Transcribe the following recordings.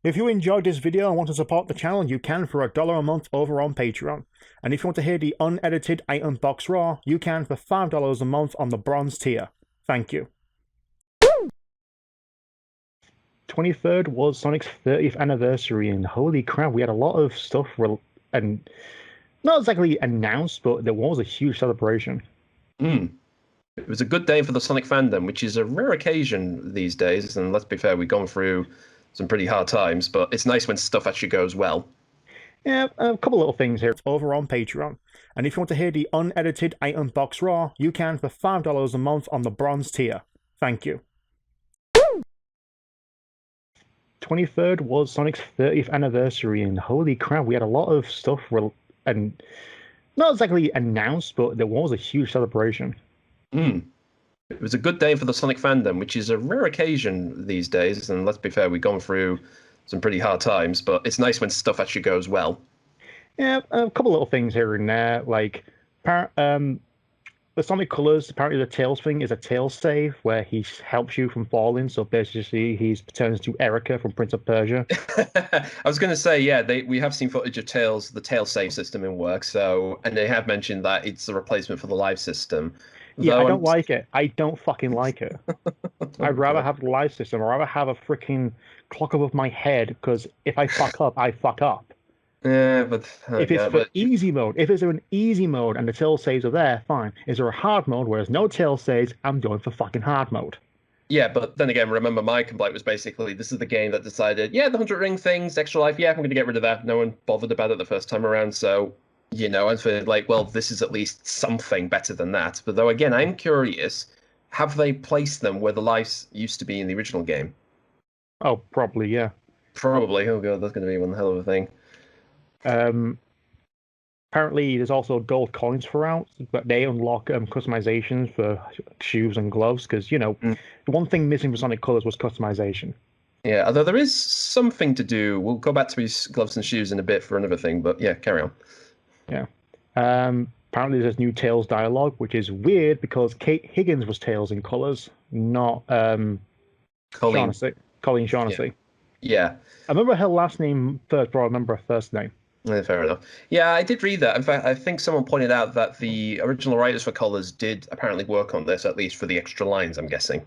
If you enjoyed this video and want to support the channel, you can for $1 a month over on Patreon. And if you want to hear the unedited item box raw, you can for $5 a month on the bronze tier. Thank you. 23rd was Sonic's 30th anniversary, and holy crap, we had a lot of stuff and not exactly announced, but there was a huge celebration. It was a good day for the Sonic fandom, which is a rare occasion these days. And let's be fair, we've gone through some pretty hard times, but it's nice when stuff actually goes well. Yeah, a couple little things here over on Patreon. And if you want to hear the unedited item box raw, you can for $5 a month on the bronze tier. Thank you. 23rd was Sonic's 30th anniversary, and holy crap, we had a lot of stuff and not exactly announced, but there was a huge celebration. It was a good day for the Sonic fandom, which is a rare occasion these days. And let's be fair, we've gone through some pretty hard times, but it's nice when stuff actually goes well. Yeah, a couple little things here and there, like the Sonic Colors. Apparently, the Tails thing is a Tails save where he helps you from falling. So basically, he turns to Erica from Prince of Persia. I was going to say, yeah, we have seen footage of Tails, the Tails save system in work. So, and they have mentioned that it's a replacement for the live system. Yeah, I don't like it. I don't fucking like it. I'd rather have the live system. I'd rather have a freaking clock above my head, because if I fuck up, I fuck up. Yeah, but if it's for easy mode, if it's an easy mode and the tail saves are there, fine. Is there a hard mode where there's no tail saves? I'm going for fucking hard mode. Yeah, but then again, remember my complaint was basically this is the game that decided, yeah, the 100 ring things, extra life, yeah, I'm going to get rid of that. No one bothered about it the first time around, so I feel like, well, this is at least something better than that. But though, again, I'm curious, have they placed them where the lives used to be in the original game? Oh, probably, yeah. Probably. Oh god, that's going to be one hell of a thing. Apparently, there's also gold coins throughout, but they unlock customizations for shoes and gloves. Because the one thing missing from Sonic Colors was customization. Yeah, although there is something to do. We'll go back to his gloves and shoes in a bit for another thing, but yeah, carry on. Yeah. Apparently, there's new Tails dialogue, which is weird because Kate Higgins was Tails in Colors, not Colleen Shaughnessy. Yeah. I remember her last name first, but I remember her first name. Yeah, fair enough. Yeah, I did read that. In fact, I think someone pointed out that the original writers for Colors did apparently work on this, at least for the extra lines, I'm guessing.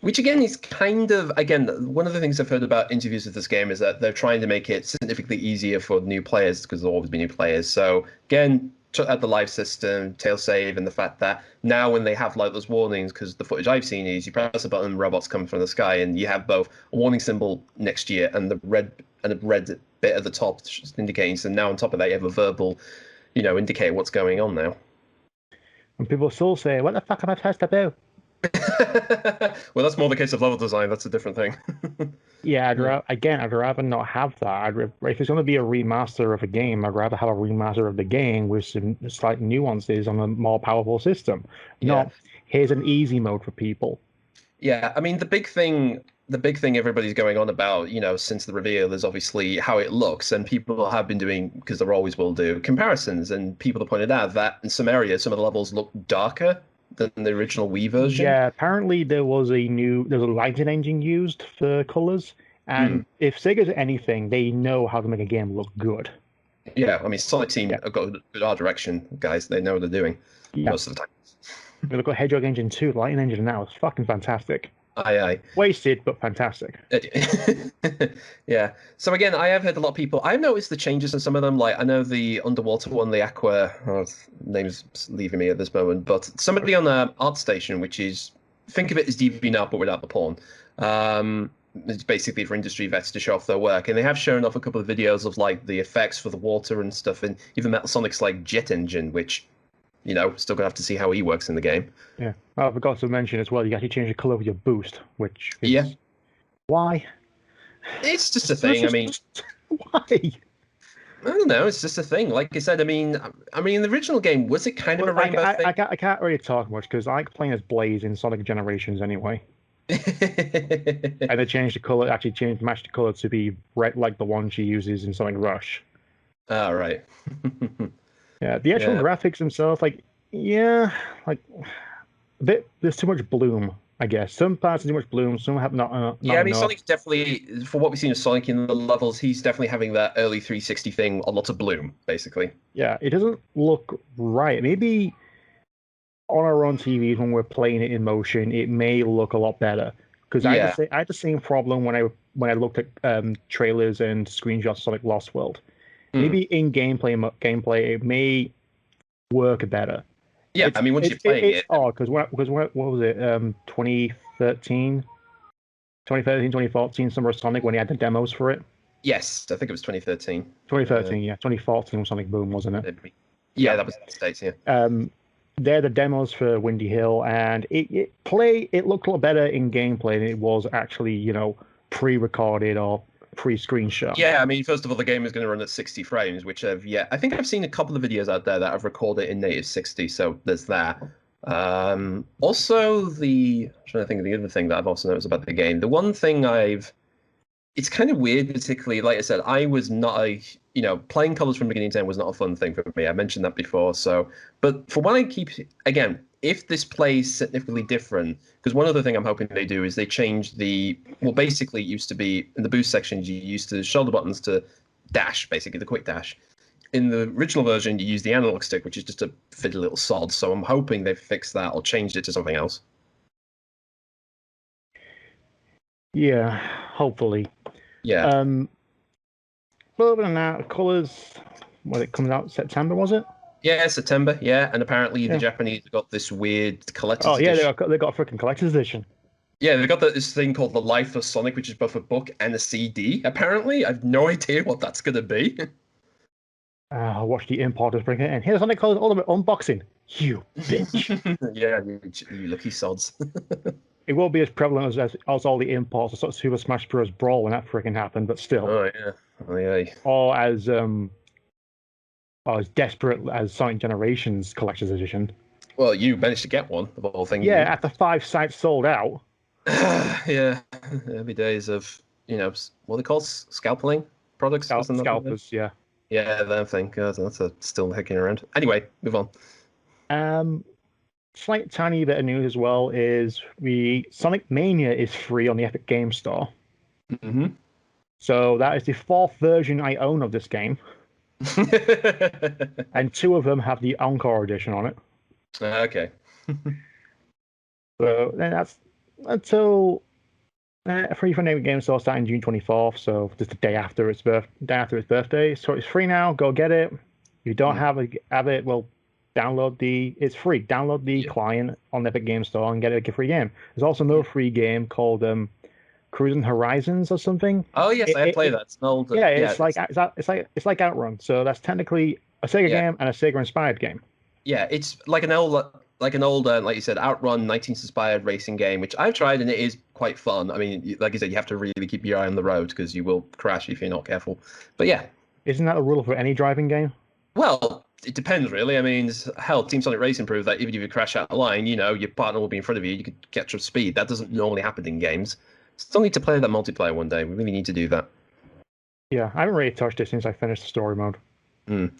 Which, again, is kind of, again, one of the things I've heard about interviews with this game is that they're trying to make it significantly easier for new players, because there'll always be new players. So, again, at the live system, tail save, and the fact that now when they have like those warnings, because the footage I've seen is you press a button, robots come from the sky, and you have both a warning symbol next year and the red bit at the top indicating. So now on top of that, you have a verbal, indicator what's going on now. And people still say, "What the fuck am I supposed to do?" Well, that's more the case of level design. That's a different thing. Yeah, I'd rather not have that. If it's going to be a remaster of a game, I'd rather have a remaster of the game with some slight nuances on a more powerful system. Not, here's an easy mode for people. Yeah, I mean, the big thing everybody's going on about, since the reveal is obviously how it looks, and people have been doing, because they always will do, comparisons, and people have pointed out that in some areas, some of the levels look darker than the original Wii version. Yeah, apparently there's a lighting engine used for colors, and if Sega's anything, they know how to make a game look good. Yeah, I mean, Sonic Team have got a good art direction, guys. They know what they're doing most of the time. We look at Hedgehog Engine 2, the lighting engine now is fucking fantastic. Aye. Wasted, but fantastic. Yeah. So again, I have heard a lot of people. I've noticed the changes in some of them. Like I know the underwater one, the Aqua. Name's leaving me at this moment. But somebody on the art station, which is, think of it as DeviantArt but without the porn. It's basically for industry vets to show off their work, and they have shown off a couple of videos of like the effects for the water and stuff, and even Metal Sonic's like jet engine, which. Still gonna have to see how he works in the game. Yeah. I forgot to mention as well, you actually change the color of your boost, which is... Why? It's just a thing. Why? I don't know. It's just a thing. Like I said, I mean, in the original game, was it kind of a rainbow thing? I can't really talk much because I like playing as Blaze in Sonic Generations anyway. And they changed the color, matched the color to be red, like the one she uses in Sonic Rush. Ah, right. Yeah, the actual graphics themselves, there's too much bloom I guess some parts are too much bloom, some have not Yeah, I mean, enough. Sonic's definitely, for what we've seen of Sonic in the levels, he's definitely having that early 360 thing on lots of bloom, basically. Yeah, it doesn't look right. Maybe on our own TVs when we're playing it in motion, it may look a lot better. Because Yeah. I had the same problem when I looked at trailers and screenshots of Sonic Lost World. Mm. Maybe in gameplay it may work better. Yeah, I mean, once you're playing It's it, odd because what was it 2013, 2013, 2014 Summer of Sonic when he had the demos for it. yes, I think it was 2013. 2013, yeah, 2014 was Sonic Boom, wasn't it? Maybe. Yeah, Yeah. that was the States, yeah. They're the demos for Windy Hill, and it looked a lot better in gameplay than it was actually, pre-recorded or pre-screenshot. Yeah, I mean, first of all, the game is going to run at 60 frames, which I think I've seen a couple of videos out there that have recorded in native 60, so there's that. Also, I'm trying to think of the other thing that I've also noticed about the game. The one thing it's kind of weird, particularly, like I said, I was not playing colors from beginning to end was not a fun thing for me. I mentioned that before. So, but for what I keep, again, if this plays significantly different, because one other thing I'm hoping they do is they change basically it used to be in the boost sections, you used to shoulder buttons to dash, basically the quick dash. In the original version, you use the analog stick, which is just a fiddly little sod. So I'm hoping they've fixed that or changed it to something else. Yeah, hopefully. Yeah. But other than that, colors. It comes out September, was it? Yeah, September. Yeah, and apparently the Japanese have got this weird collector's Oh yeah, edition. they got a freaking collector's edition. Yeah, they've got this thing called The Life of Sonic, which is both a book and a CD, apparently. I have no idea what that's going to be. I'll watch the importers bring it in. Here's Sonic Colors Ultimate unboxing. You bitch. Yeah, you lucky sods. It won't be as prevalent as all the imports of sort of Super Smash Bros. Brawl when that freaking happened, but still. Oh, yeah. Oh, yeah. Or as desperate as Sonic Generations Collector's Edition. Well, you managed to get one, of the whole thing. Yeah, after 5 sites sold out. Yeah, every days of, what are they called? Scalping products? Scalpers, yeah. Yeah, that thing. God, that's still hacking around. Anyway, move on. Slight tiny bit of news as well is Sonic Mania is free on the Epic Game Store. Mm-hmm. So that is the 4th version I own of this game. And 2 of them have the Encore edition on it. Okay. So that's until free from Epic Game Store starting June 24th. So just the day after its birthday. So it's free now. Go get it. If you don't have it, well, it's free. Download the client on the Epic Game Store and get a free game. There's also another free game called Cruising Horizons or something. Oh yes, I played that. It's an old. It's like Outrun. So that's technically a Sega game and a Sega inspired game. Yeah, it's like an old, like you said, Outrun 19th inspired racing game, which I've tried and it is quite fun. I mean, like you said, you have to really keep your eye on the road because you will crash if you're not careful. But yeah, isn't that a rule for any driving game? Well, it depends, really. I mean, hell, Team Sonic Racing proved that even if you crash out of line, your partner will be in front of you. You could catch up speed. That doesn't normally happen in games. Still need to play that multiplayer one day. We really need to do that. Yeah, I haven't really touched it since I finished the story mode. Mm.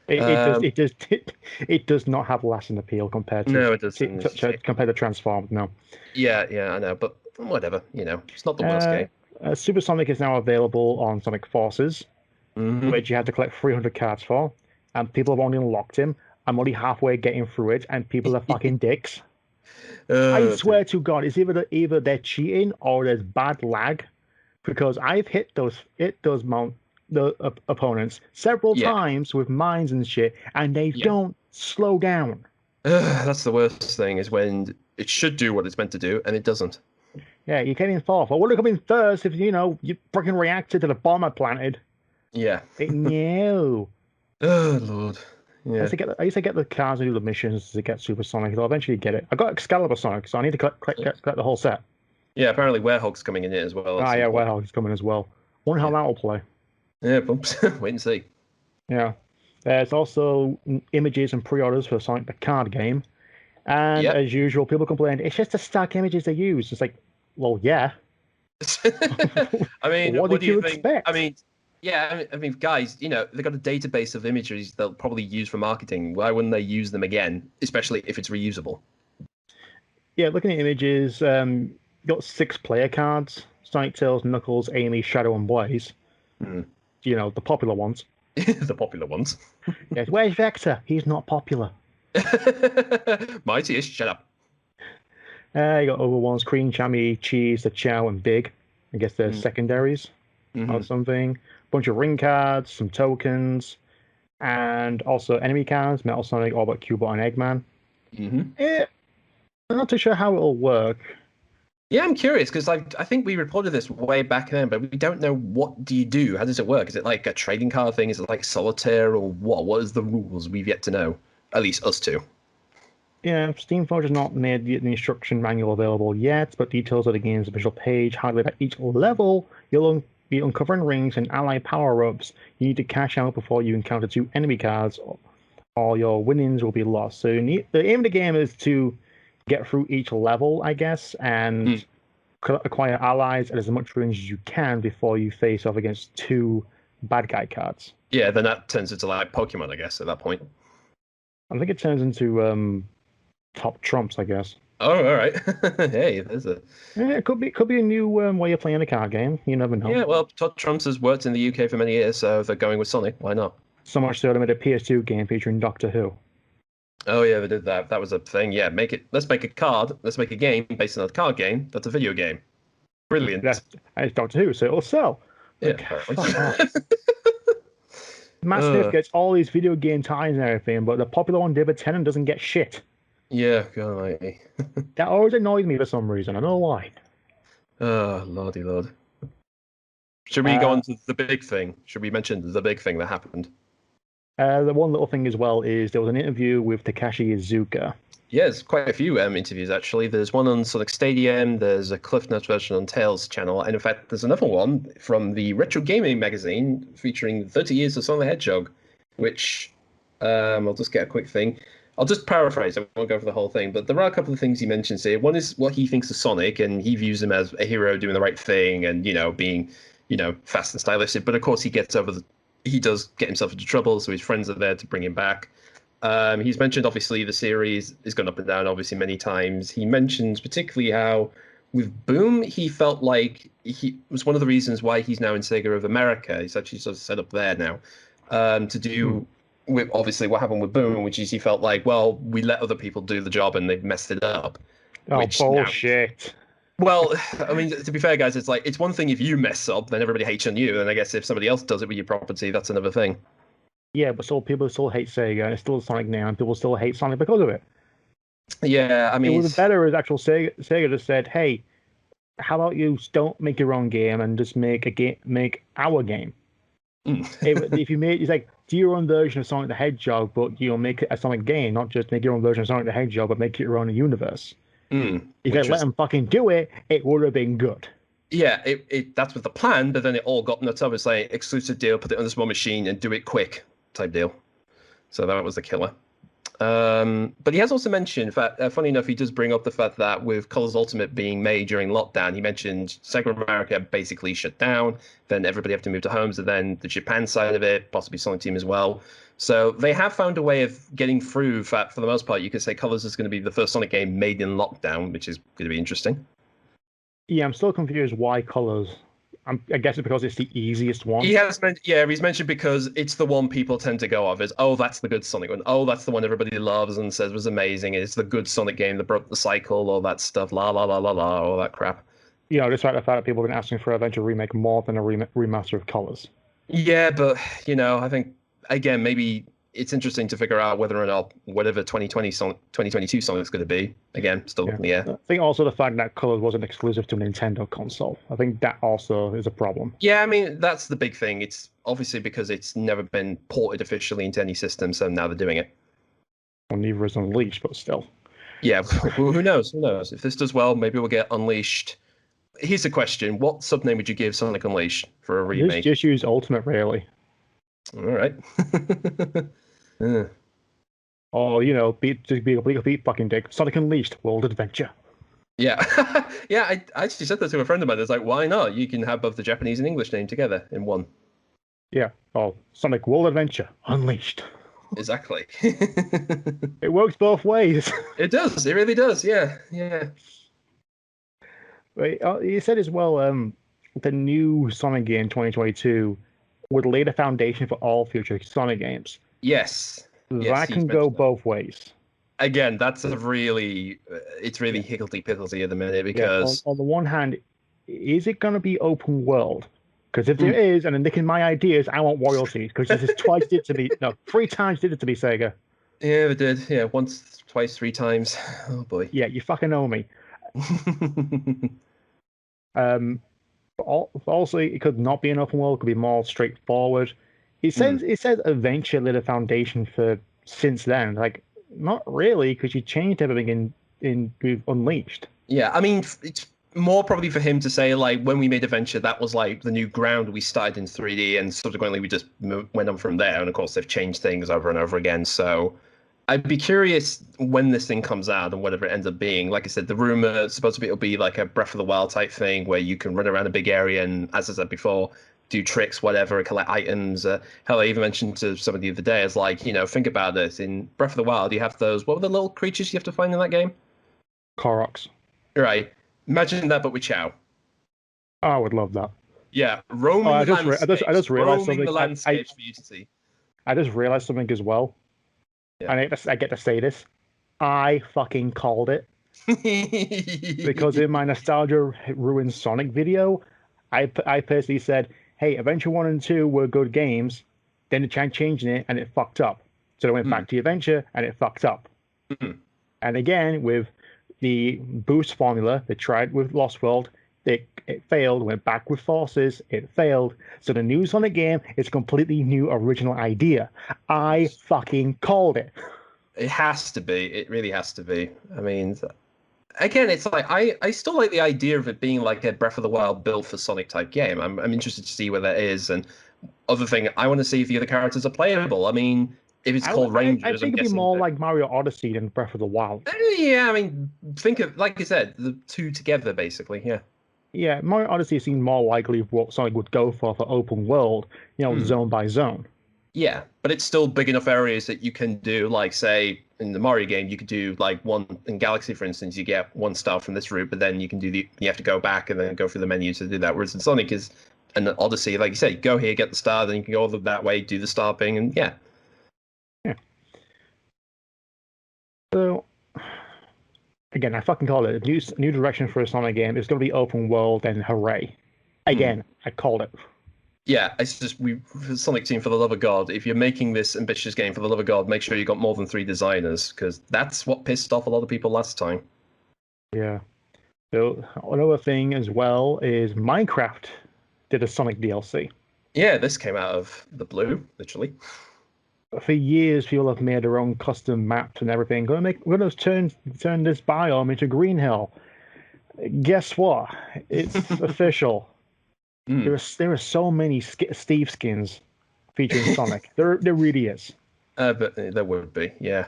It does not have lasting appeal compared to it doesn't. Compared to Transformed. No. Yeah, I know, but whatever. It's not the worst game. Super Sonic is now available on Sonic Forces, which you have to collect 300 cards for, and people have only unlocked him. I'm only halfway getting through it, and people are fucking dicks. I swear to God, it's either they're cheating or there's bad lag, because I've hit those opponents several times with mines and shit, and they don't slow down. That's the worst thing, is when it should do what it's meant to do and it doesn't. Yeah, you came in fourth. I would have come in first if you fucking reacted to the bomb I planted. Yeah. No. Oh Lord. Yeah. I used to get the cards and do the missions to get Super Sonic. I'll eventually get it. I got Excalibur Sonic, so I need to collect the whole set. Yeah, apparently Werehog's coming in it as well. Yeah, Werehog's coming as well. Wonder how that will play. Yeah, bumps. Wait and see. Yeah. There's also images and pre-orders for Sonic the card game. And as usual, people complain, it's just the stock images they use. It's like, well, yeah. I mean, what did you expect? I mean, guys, they've got a database of images they'll probably use for marketing. Why wouldn't they use them again, especially if it's reusable? Yeah, looking at images, you got 6 player cards: Sonic, Tails, Knuckles, Amy, Shadow, and Blaze. Hmm. You know, the popular ones. The popular ones. Yes, where's Vector? He's not popular. Mighty-ish, shut up. You got other ones: Cream, Chammy, Cheese, the Chow, and Big. I guess they're secondaries or something. Bunch of ring cards, some tokens, and also enemy cards: Metal Sonic, Orbit, Cubot, and Eggman. I'm not too sure how it'll work. Yeah, I'm curious because I think we reported this way back then, but we don't know what do you do? How does it work? Is it like a trading card thing? Is it like solitaire or what? What is the rules? We've yet to know. At least us two. Yeah, Steamforge has not made the instruction manual available yet, but details of the game's official page highlight that each level you'll be uncovering rings and allied power-ups you need to cash out before you encounter 2 enemy cards, or your winnings will be lost. So the aim of the game is to get through each level, I guess, and acquire allies at as much range as you can before you face off against 2 bad guy cards. Yeah, then that turns into like Pokemon, I guess, at that point. I think it turns into top trumps, I guess. Oh, all right. Hey, there's a. Yeah, it could be a new way of playing a card game. You never know. Yeah, well, Todd Trumps has worked in the UK for many years, so if they're going with Sonic, why not? So much so they made a PS2 game featuring Doctor Who. Oh yeah, they did that. That was a thing. Yeah, make it. Let's make a card. Let's make a game based on a card game. That's a video game. Brilliant. It's Doctor Who, so it'll sell. Yeah, Like, Matt Smith gets all these video game ties and everything, but the popular one, David Tennant, doesn't get shit. Yeah, God almighty. That always annoys me for some reason. I don't know why. Oh, lordy lord. Should we go on to the big thing? Should we mention the big thing that happened? The one little thing as well is there was an interview with Takashi Iizuka. Yeah, there's quite a few interviews actually. There's one on Sonic Stadium, there's a Cliff Notes version on Tails channel, and in fact there's another one from the Retro Gaming magazine featuring 30 years of Sonic the Hedgehog, which I'll just get a quick thing. I'll just paraphrase, I won't go for the whole thing, but there are a couple of things he mentions here. One is what he thinks of Sonic, and he views him as a hero doing the right thing and, being, fast and stylistic. But of course he does get himself into trouble, so his friends are there to bring him back. He's mentioned, obviously, the series has gone up and down, obviously, many times. He mentions particularly how, with Boom, he felt like he was one of the reasons why he's now in Sega of America. He's actually sort of set up there now to do with, obviously, what happened with Boom, which is he felt like, well, we let other people do the job and they've messed it up. Oh, bullshit. Well, I mean, to be fair, guys, it's like, it's one thing if you mess up, then everybody hates on you. And I guess if somebody else does it with your property, that's another thing. Yeah, but people still hate Sega, and it's still Sonic now, and people still hate Sonic because of it. Yeah, I mean, it would be better if actual Sega just said, "Hey, how about you don't make your own game and just make our game." If you made, it's like, do your own version of Sonic the Hedgehog, but make it a Sonic game, not just make your own version of Sonic the Hedgehog, but make it your own universe. If they let them fucking do it, it would have been good. Yeah, that's with the plan, but then it all got nuts up. It's like exclusive deal, put it on this one machine and do it quick type deal. So that was the killer. But he has also mentioned, funny enough, he does bring up the fact that with Colors Ultimate being made during lockdown, he mentioned Sega America basically shut down, then everybody had to move to homes, and then the Japan side of it, possibly Sonic Team as well. So they have found a way of getting through. For the most part, you could say Colors is going to be the first Sonic game made in lockdown, which is going to be interesting. Yeah, I'm still confused why Colors. I guess it's because it's the easiest one. He's mentioned because it's the one people tend to go off as, oh, that's the good Sonic one. Oh, that's the one everybody loves and says was amazing. It's the good Sonic game that broke the cycle, all that stuff, la la la la la, all that crap. Despite the fact that people have been asking for a eventual remake more than a remaster of Colors. Yeah, but I think again maybe it's interesting to figure out whether or not whatever 2022 Sonic is going to be. Again, still in the air. I think also the fact that Colors wasn't exclusive to a Nintendo console. I think that also is a problem. Yeah, I mean, that's the big thing. It's obviously because it's never been ported officially into any system, so now they're doing it. Well, neither is Unleashed, but still. Yeah, who knows? Who knows? If this does well, maybe we'll get Unleashed. Here's a question. What subname would you give Sonic Unleashed for a remake? Just use Ultimate, really. All right. Or, just be a complete fucking dick. Sonic Unleashed, World Adventure. Yeah. Yeah, I actually said that to a friend of mine. It's like, why not? You can have both the Japanese and English name together in one. Yeah. Oh, Sonic World Adventure, Unleashed. Exactly. It works both ways. It does. It really does. Yeah. Yeah. Right. You said as well, the new Sonic game 2022 would lay the foundation for all future Sonic games. Yes. Yes, That he's can go mentioned that. both ways. Again, that's a really, it's really higgledy-piggledy at the minute Yeah. because On the one hand, is it going to be open world? Because if there mm, is, and they're nicking my ideas, I want royalties. Because this is twice did it to me. No, 3 times did it to me, Sega. yeah, we did. Yeah, once, twice, 3 times. Oh boy. Yeah, you fucking know me. Um, also, it could not be an open world. It could be more straightforward. It says adventure laid a foundation for since then. Like, not really, because you changed everything in with Unleashed. Yeah, I mean, it's more probably for him to say like when we made Adventure, that was like the new ground we started in 3D, and subsequently we just went on from there. And of course, they've changed things over and over again. So I'd be curious when this thing comes out and whatever it ends up being. Like I said, the rumor is supposed to be it'll be like a Breath of the Wild type thing where you can run around a big area and, as I said before, do tricks, whatever, collect items. Hell, I even mentioned to somebody the other day, is like, think about this. In Breath of the Wild, you have those, what were the little creatures you have to find in that game? Koroks. Right. Imagine that, but with Chow. Oh, I would love that. Yeah, Oh, roaming I just realized roaming something. the landscapes for you to see. I just realized something as well. Yeah. And I get to say this. I fucking called it. Because in my Nostalgia Ruins Sonic video, I personally said, hey, Adventure 1 and 2 were good games. Then they tried changing it and it fucked up. So they went back to Adventure and it fucked up. And again, with the boost formula, they tried with Lost World, it failed, went back with Forces, it failed. So the new Sonic game is a completely new original idea. I fucking called it. It has to be. It really has to be. I mean, again, it's like I still like the idea of it being like a Breath of the Wild built for Sonic type game. I'm interested to see where that is. And other thing, I want to see if the other characters are playable. I mean, if it's called Rangers, I I'm think it'd be guessing more like Mario Odyssey than Breath of the Wild. Yeah, I mean, think of, like I said, the two together, basically. Yeah. Yeah, Mario Odyssey seemed more likely what Sonic would go for open world, zone by zone. Yeah, but it's still big enough areas that you can do, like, say, in the Mario game, you could do, like, one, in Galaxy, for instance, you get one star from this route, but then you can do you have to go back and then go through the menu to do that. Whereas in Sonic is, and Odyssey, like you say, go here, get the star, then you can go over that way, do the star thing, and yeah. Yeah. So, again, I fucking call it a new direction for a Sonic game. It's going to be open world, and hooray. Again, I called it. Yeah, it's just Sonic Team, for the love of God, if you're making this ambitious game, for the love of God, make sure you got more than 3 designers, because that's what pissed off a lot of people last time. Yeah. So another thing as well is Minecraft did a Sonic DLC. Yeah, this came out of the blue, literally. For years, people have made their own custom maps and everything. We're going to turn this biome into Green Hill. Guess what? It's official. There are so many Steve skins featuring Sonic. There really is. But there would be, yeah.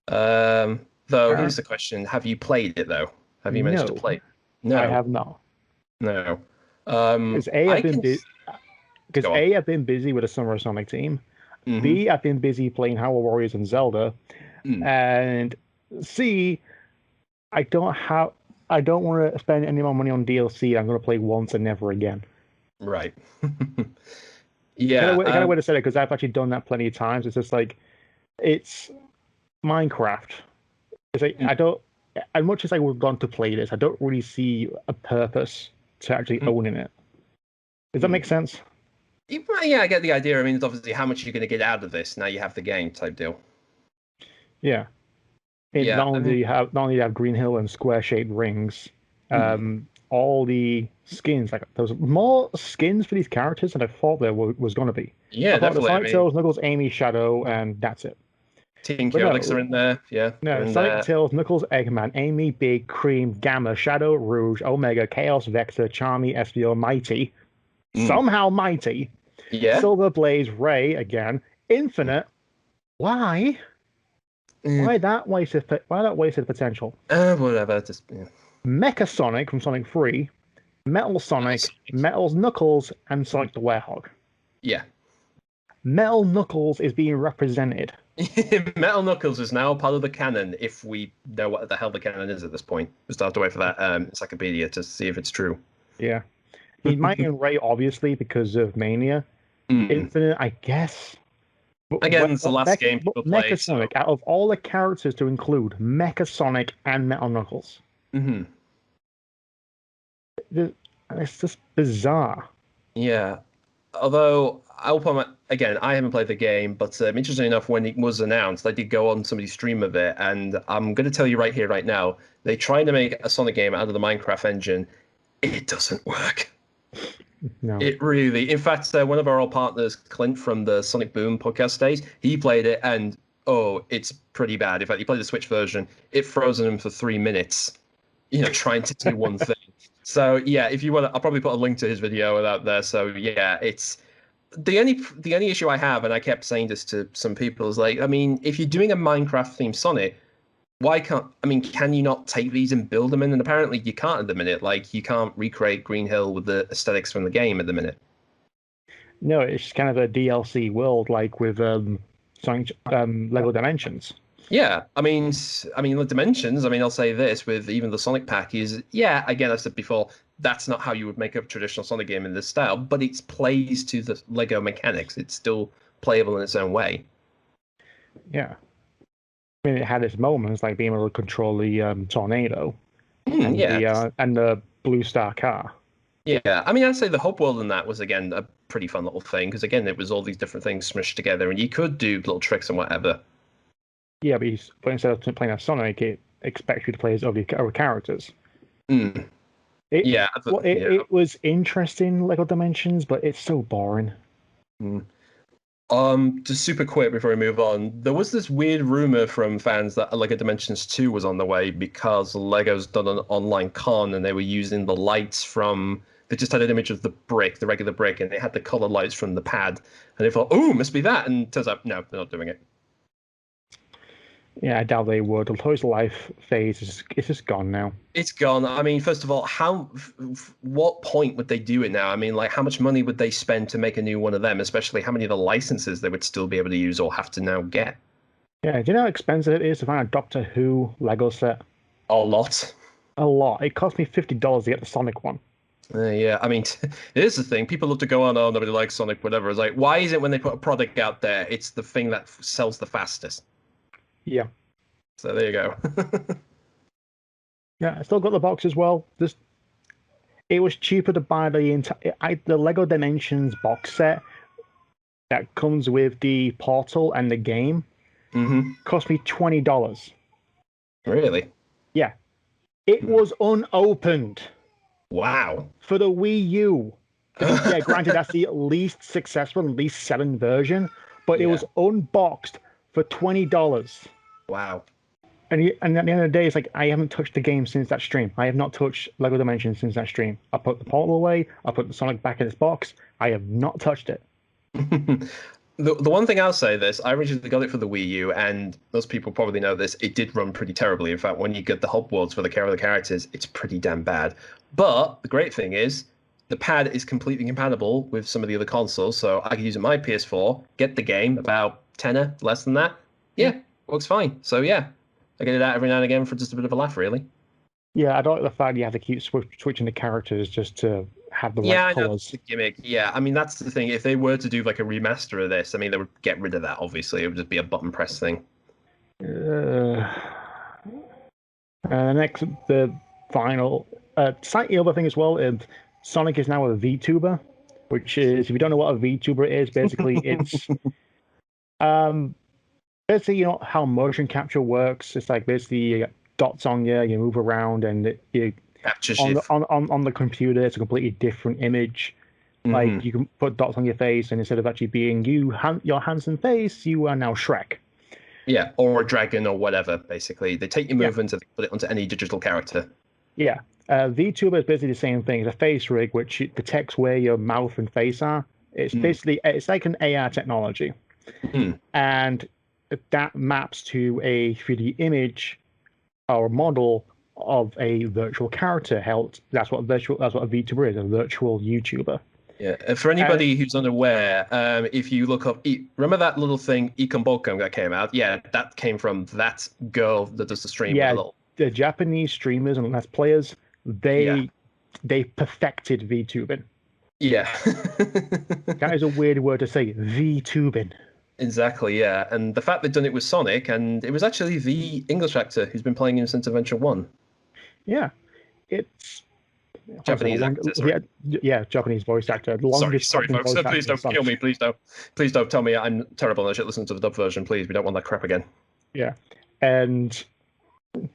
Though here's the question: have you played it though? Have you managed to play it? No, I have not. No. Because I've been busy with the Summer Sonic team. B, I've been busy playing Hyrule Warriors and Zelda. And C, I don't want to spend any more money on DLC. I'm going to play once and never again. Right. Yeah. I kind of would have said it because I've actually done that plenty of times. It's just like, it's Minecraft. It's like, I don't, as much as I would want to play this, I don't really see a purpose to actually owning it. Does that make sense? Yeah, I get the idea. I mean, it's obviously how much you're going to get out of this now you have the game type deal. Yeah. Not only do you have Green Hill and square-shaped rings, all the skins, like there was more skins for these characters than I thought there was going to be. Yeah, definitely. Sonic, Tails, Knuckles, Amy, Shadow, and that's it. Tinky Alex are in there. Yeah. No, Sonic, Tails, Knuckles, Eggman, Amy, Big, Cream, Gamma, Shadow, Rouge, Omega, Chaos, Vector, Charmy, Espio, Mighty. Somehow Mighty. Yeah. Silver Blaze, Ray again. Infinite. Why? Why that wasted potential? Whatever. Just Mecha Sonic from Sonic 3, Metal Sonic, Metal's Knuckles, and Sonic the Werehog. Yeah. Metal Knuckles is being represented Metal Knuckles is now part of the canon, if we know what the hell the canon is at this point. We still have to wait for that encyclopedia to see if it's true. Yeah. He might be Ray, obviously, because of Mania. Infinite, I guess. But Again, it's the last game but people play. Mecha Sonic, out of all the characters to include, Mecha Sonic and Metal Knuckles. It's just bizarre. Yeah. Although, I'll point out, again, I haven't played the game, but interesting enough, when it was announced, I did go on somebody's stream of it, and I'm going to tell you right here, right now, they tried to make a Sonic game out of the Minecraft engine. It doesn't work. No. It really, in fact, one of our old partners, Clint from the Sonic Boom podcast days, he played it, and it's pretty bad. In fact, he played the Switch version. It frozen him for 3 minutes, trying to do one thing. So yeah, if you want, I'll probably put a link to his video out there. So yeah, it's the only issue I have, and I kept saying this to some people, is like, I mean, if you're doing a Minecraft themed Sonic, can you not take these and build them in? And apparently you can't at the minute. Like, you can't recreate Green Hill with the aesthetics from the game at the minute. No, it's kind of a DLC world, like with Sonic, Lego Dimensions. Yeah, I mean, the Dimensions. I mean, I'll say this with even the Sonic pack is, yeah. Again, I said before, that's not how you would make a traditional Sonic game in this style, but it plays to the Lego mechanics. It's still playable in its own way. Yeah. I mean, it had its moments, like being able to control the tornado and the Blue Star car. Yeah, I mean, I'd say the Hub World in that was, again, a pretty fun little thing, because, again, it was all these different things smushed together, and you could do little tricks and whatever. Yeah, but instead of playing as Sonic, it expects you to play as other characters. It was interesting, Lego Dimensions, but it's so boring. Just super quick before we move on, there was this weird rumor from fans that Lego Dimensions 2 was on the way because Lego's done an online con and they were using the lights from. They just had an image of the brick, the regular brick, and they had the color lights from the pad, and they thought, "Oh, must be that." And it turns out, no, they're not doing it. Yeah, I doubt they would. The Toys Life phase it's just gone now. It's gone. I mean, first of all, what point would they do it now? I mean, like, how much money would they spend to make a new one of them? Especially how many of the licenses they would still be able to use or have to now get. Yeah, do you know how expensive it is to find a Doctor Who Lego set? A lot. A lot. It cost me $50 to get the Sonic one. Yeah, I mean, here's the thing. People love to go on, oh, nobody likes Sonic, whatever. It's like, why is it when they put a product out there, it's the thing that sells the fastest? Yeah. So there you go. Yeah, I still got the box as well. It was cheaper to buy the Lego Dimensions box set that comes with the Portal and the game. Cost me $20. Really? Yeah. It was unopened. Wow. For the Wii U. Yeah, granted, that's the least successful, least selling version, but it was unboxed for $20. Wow. And at the end of the day, it's like, I haven't touched the game since that stream. I have not touched Lego Dimensions since that stream. I put the Portal away. I put the Sonic back in its box. I have not touched it. The one thing I'll say this, I originally got it for the Wii U, and most people probably know this, it did run pretty terribly. In fact, when you get the hub worlds for the care of the characters, it's pretty damn bad. But the great thing is, the pad is completely compatible with some of the other consoles, so I can use it on my PS4, get the game, about tenner, less than that. Yeah, works fine. So yeah, I get it out every now and again for just a bit of a laugh, really. Yeah, I don't like the fact you have to keep switching the characters just to have the right colors. The gimmick. Yeah, I mean, that's the thing. If they were to do like a remaster of this, I mean, they would get rid of that, obviously. It would just be a button press thing. Next, the final. Slightly other thing as well, Sonic is now a VTuber, which is, if you don't know what a VTuber is, basically it's... basically, you know how motion capture works. It's like basically you get dots on you move around, and you captures on the computer. It's a completely different image. Like, you can put dots on your face, and instead of actually being your hands and face, you are now Shrek. Yeah, or a dragon or whatever. Basically, they take your movements and they put it onto any digital character. Yeah, VTuber is basically the same thing. It's a face rig which detects where your mouth and face are. It's basically it's like an AR technology, and that maps to a 3D image or model of a virtual character. That's what a VTuber is, a virtual YouTuber. Yeah, for anybody who's unaware, if you look up, remember that little thing, Ikonbokum, that came out? Yeah, that came from that girl that does the stream. Yeah, with a little... the Japanese streamers and Let's Players, they perfected VTubing. Yeah. That is a weird word to say, VTubing. Exactly, yeah. And the fact they've done it with Sonic, and it was actually the English actor who's been playing him since Adventure 1. Yeah, it's... Japanese actor, sorry. Yeah, Japanese voice actor. Sorry, folks. Please don't kill me. Please don't tell me I'm terrible and I should listen to the dub version, please. We don't want that crap again. Yeah, and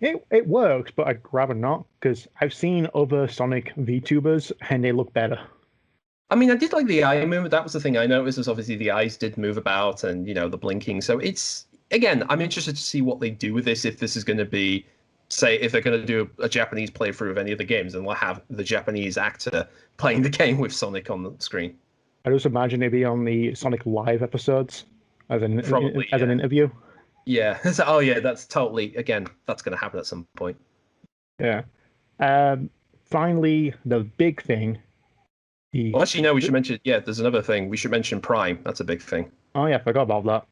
it works, but I'd rather not, because I've seen other Sonic VTubers and they look better. I mean, I did like the eye movement. That was the thing I noticed, is obviously the eyes did move about and, the blinking. So it's, again, I'm interested to see what they do with this, if this is going to be, say, if they're going to do a Japanese playthrough of any of the games, and we'll have the Japanese actor playing the game with Sonic on the screen. I just imagine it'd be on the Sonic Live episodes as an interview. Yeah. So, that's totally, again, that's going to happen at some point. Yeah. Finally, the big thing. Well, actually, no, we should mention, there's another thing. We should mention Prime. That's a big thing. Oh, yeah, I forgot about that.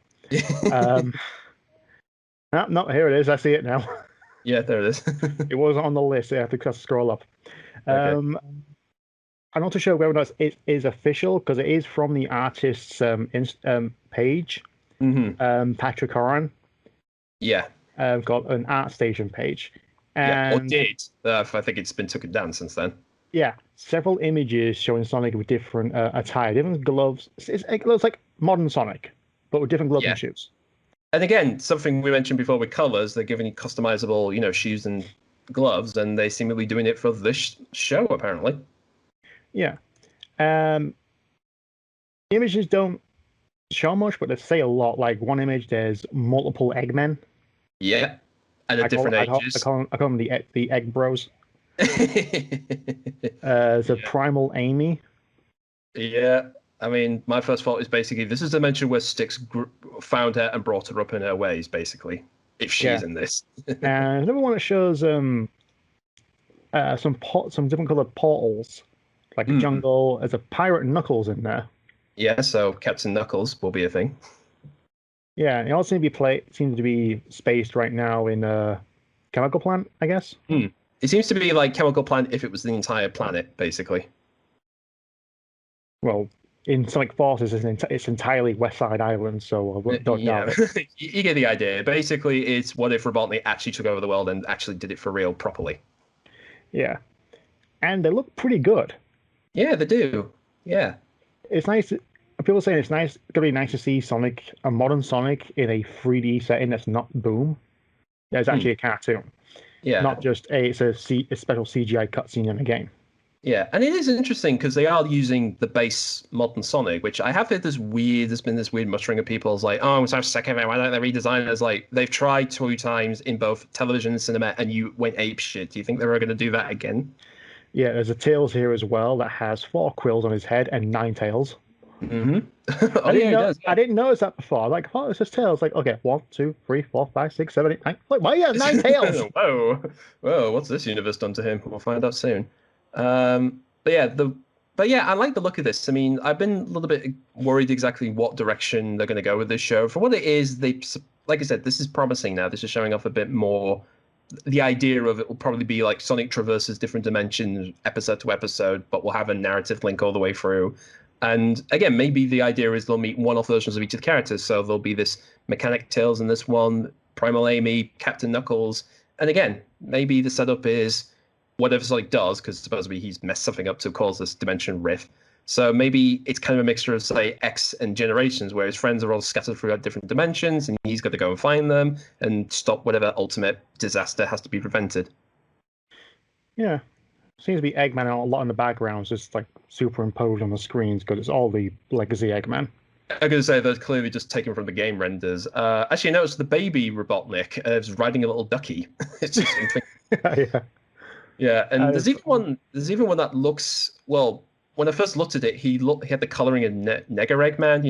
No, here it is. I see it now. Yeah, there it is. It wasn't on the list. I have to scroll up. Okay. I'm not too sure whether or not it is official, because it is from the artist's page. Mm-hmm. Patrick Horan. Yeah. Got an ArtStation page. And or did. I think it's been taken down since then. Yeah, several images showing Sonic with different attire, different gloves. It looks like modern Sonic, but with different gloves and shoes. And again, something we mentioned before with colors, they're giving you customizable, shoes and gloves, and they seem to be doing it for this show, apparently. Yeah. Images don't show much, but they say a lot. Like one image, there's multiple Eggmen. Yeah, and at different ages. I call them the Egg Bros. The Primal Amy. Yeah, I mean, my first thought is basically this is the dimension where Styx found her and brought her up in her ways, basically, if she's in this. And another one that shows some different colored portals, like a jungle. There's a pirate Knuckles in there. Yeah, so Captain Knuckles will be a thing. Yeah, it all seems to be spaced right now in a chemical plant, I guess. It seems to be like Chemical Plant if it was the entire planet, basically. Well, in Sonic Forces, it's entirely West Side Island, so I don't know. You get the idea. Basically, it's what if Robotnik actually took over the world and actually did it for real, properly. Yeah. And they look pretty good. Yeah, they do. Yeah. It's nice. People are saying it's going to be nice to see a modern Sonic in a 3D setting that's not Boom. It's actually a cartoon. Yeah. Not just a special CGI cutscene in a game. Yeah, and it is interesting because they are using the base modern Sonic, which I have heard there's been this weird muttering of people. It's like, oh, I'm so sick of it. Why don't they redesign it? It's like, they've tried 2 times in both television and cinema, and you went ape shit. Do you think they're going to do that again? Yeah, there's a Tails here as well that has 4 quills on his head and 9 tails. Mm-hmm. I didn't notice that before. Like, oh, it's just tails. Like, okay, 1, 2, 3, 4, 5, 6, 7, 8, 9. Like, why he has 9 tails? Whoa, what's this universe done to him? We'll find out soon. But yeah, I like the look of this. I mean, I've been a little bit worried exactly what direction they're going to go with this show. For what it is, like I said, this is promising now. This is showing off a bit more. The idea of it will probably be like Sonic traverses different dimensions episode to episode, but we'll have a narrative link all the way through. And again, maybe the idea is they'll meet one-off versions of each of the characters. So there'll be this Mechanic Tails in this one, Primal Amy, Captain Knuckles. And again, maybe the setup is whatever Sonic does, because supposedly he's messed something up to cause this dimension rift. So maybe it's kind of a mixture of, say, X and Generations, where his friends are all scattered throughout different dimensions, and he's got to go and find them and stop whatever ultimate disaster has to be prevented. Yeah. Seems to be Eggman a lot in the background, just like superimposed on the screens, because it's all the legacy Eggman. I'm going to say they're clearly just taken from the game renders. Actually, I noticed the baby Robotnik is riding a little ducky. It's just yeah. Yeah, and there's even one that looks, well, when I first looked at it, he had the coloring of Nega Eggman,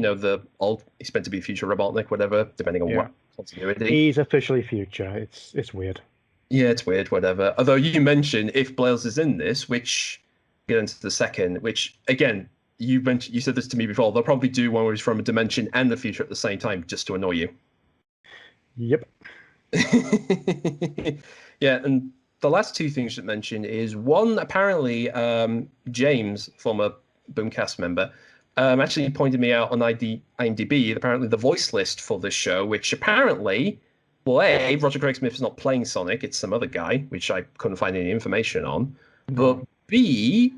he's meant to be future Robotnik, whatever, depending on what continuity. He's officially future. It's weird. Yeah, it's weird, whatever. Although you mentioned if Blails is in this, which get into the second, which again, you said this to me before. They'll probably do one where he's from a dimension and the future at the same time, just to annoy you. Yep. Yeah, and the last two things to mention is one. Apparently, James, former Boomcast member, actually pointed me out on IMDb. Apparently, the voice list for this show, which apparently, well, A, Roger Craig Smith is not playing Sonic; it's some other guy, which I couldn't find any information on. But B,